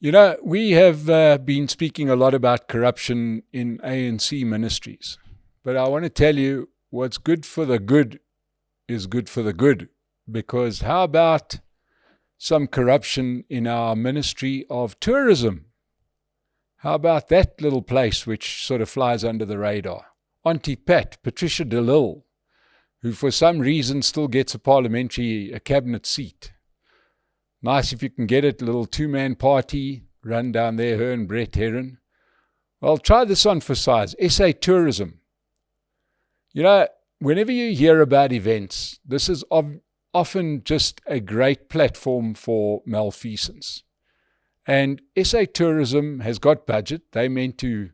We have been speaking a lot about corruption in ANC ministries, but I want to tell you what's good for the good is good for the good, because how about some corruption in our Ministry of Tourism? How about that little place which sort of flies under the radar? Auntie Pat, Patricia de Lille, who for some reason still gets a cabinet seat. Nice if you can get it, a little two-man party, run down there, her and Brett Herron. Well, try this on for size. SA Tourism. Whenever you hear about events, this is often just a great platform for malfeasance. And SA Tourism has got budget. They meant to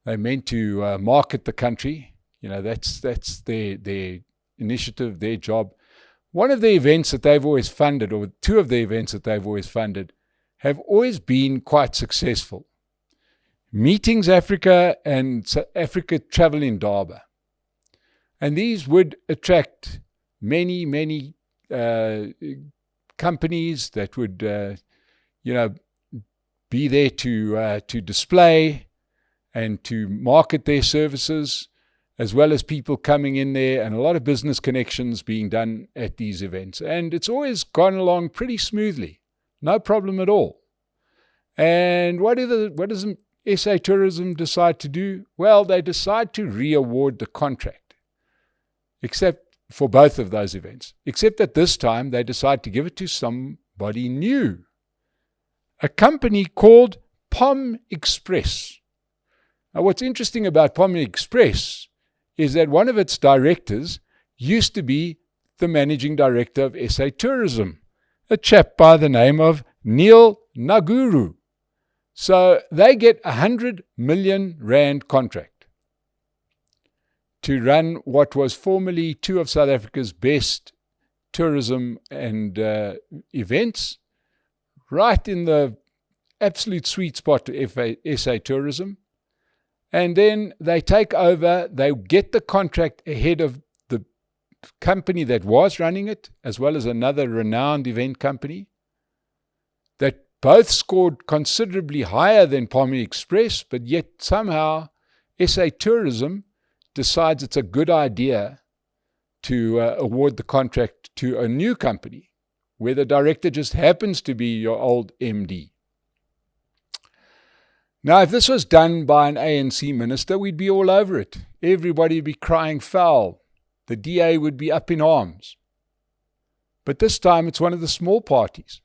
market the country. That's their initiative, their job. One of the events that they've always funded, or two of the events that they've always funded, have always been quite successful. Meetings Africa and Africa Travel in Durban. And these would attract many, many companies that would, be there to display and to market their services, as well as people coming in there, and a lot of business connections being done at these events. And it's always gone along pretty smoothly. No problem at all. And what does SA Tourism decide to do? Well, they decide to re-award the contract, except for both of those events. Except that this time they decide to give it to somebody new. A company called Pom Express. Now, what's interesting about Pom Express is that one of its directors used to be the managing director of SA Tourism, a chap by the name of Neil Naguru. So they get 100 million rand contract to run what was formerly two of South Africa's best tourism and events, right in the absolute sweet spot of SA Tourism. And then they take over, they get the contract ahead of the company that was running it, as well as another renowned event company, that both scored considerably higher than Pom Express, but yet somehow SA Tourism decides it's a good idea to award the contract to a new company, where the director just happens to be your old MD. Now, if this was done by an ANC minister, we'd be all over it. Everybody would be crying foul. The DA would be up in arms. But this time, it's one of the small parties.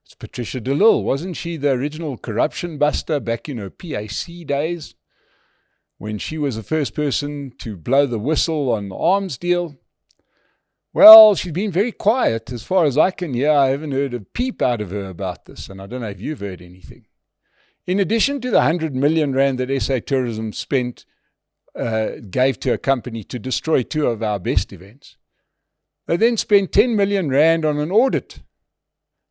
It's Patricia de Lille. Wasn't she the original corruption buster back in her PAC days, when she was the first person to blow the whistle on the arms deal? Well, she's been very quiet. As far as I can hear, I haven't heard a peep out of her about this, and I don't know if you've heard anything. In addition to the 100 million rand that SA Tourism gave to a company to destroy two of our best events, they then spent 10 million rand on an audit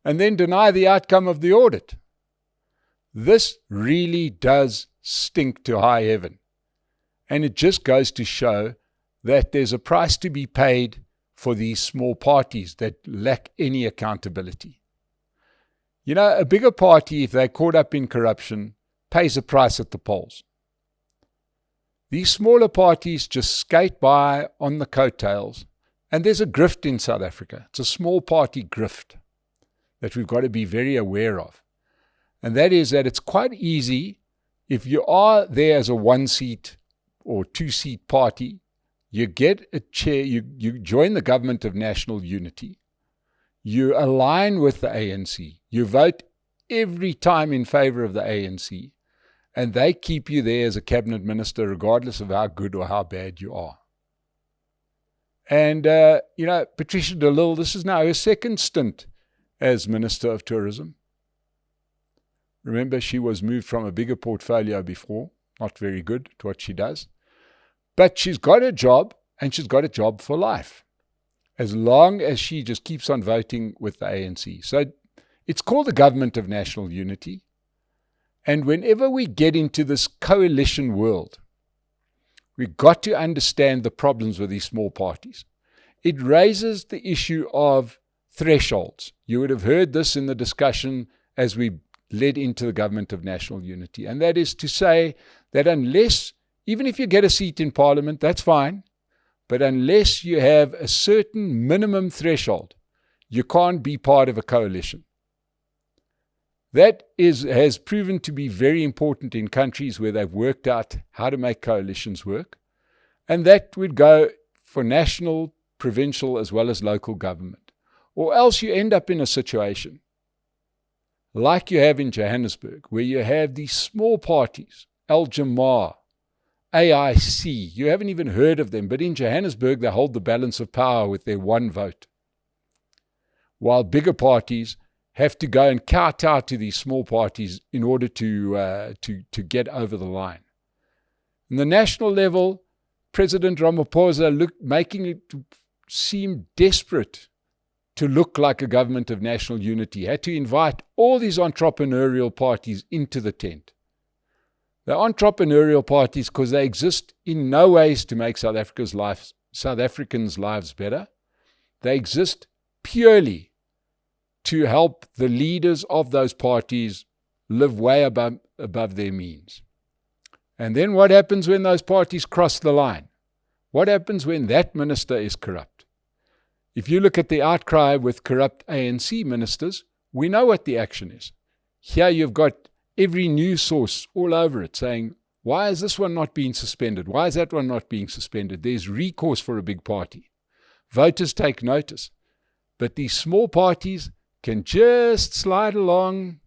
and then deny the outcome of the audit. This really does stink to high heaven. And it just goes to show that there's a price to be paid for these small parties that lack any accountability. A bigger party, if they're caught up in corruption, pays a price at the polls. These smaller parties just skate by on the coattails, and there's a grift in South Africa. It's a small party grift that we've got to be very aware of. And that is that it's quite easy, if you are there as a one-seat or two-seat party, you get a chair, you join the government of national unity. You align with the ANC. You vote every time in favor of the ANC. And they keep you there as a cabinet minister, regardless of how good or how bad you are. And, Patricia de Lille, this is now her second stint as Minister of Tourism. Remember, she was moved from a bigger portfolio before. Not very good at what she does. But she's got a job, and she's got a job for life, as long as she just keeps on voting with the ANC. So it's called the Government of National Unity. And whenever we get into this coalition world, we've got to understand the problems with these small parties. It raises the issue of thresholds. You would have heard this in the discussion as we led into the government of national unity. And that is to say that unless, even if you get a seat in parliament, that's fine, but unless you have a certain minimum threshold, you can't be part of a coalition. That has proven to be very important in countries where they've worked out how to make coalitions work. And that would go for national, provincial, as well as local government. Or else you end up in a situation like you have in Johannesburg, where you have these small parties, Al Jamar, AIC. You haven't even heard of them, but in Johannesburg they hold the balance of power with their one vote. While bigger parties have to go and kowtow to these small parties in order to get over the line. On the national level, President Ramaphosa making it seem desperate to look like a government of national unity, had to invite all these entrepreneurial parties into the tent. They're entrepreneurial parties because they exist in no ways to make South Africans' lives better. They exist purely to help the leaders of those parties live way above their means. And then what happens when those parties cross the line? What happens when that minister is corrupt? If you look at the outcry with corrupt ANC ministers, we know what the action is. Here you've got every news source all over it saying, why is this one not being suspended? Why is that one not being suspended? There's recourse for a big party. Voters take notice. But these small parties can just slide along,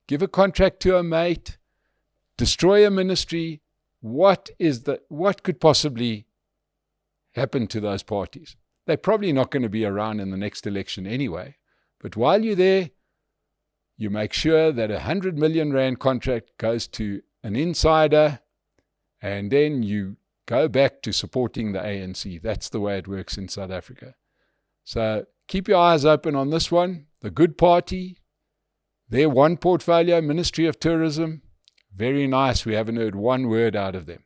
give a contract to a mate, destroy a ministry. What could possibly happen to those parties? They're probably not going to be around in the next election anyway. But while you're there, you make sure that 100 million rand contract goes to an insider, and then you go back to supporting the ANC. That's the way it works in South Africa. So keep your eyes open on this one. The Good Party, their one portfolio, Ministry of Tourism, very nice. We haven't heard one word out of them.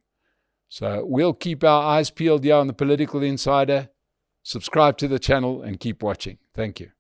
So we'll keep our eyes peeled here on the Political Insider. Subscribe to the channel and keep watching. Thank you.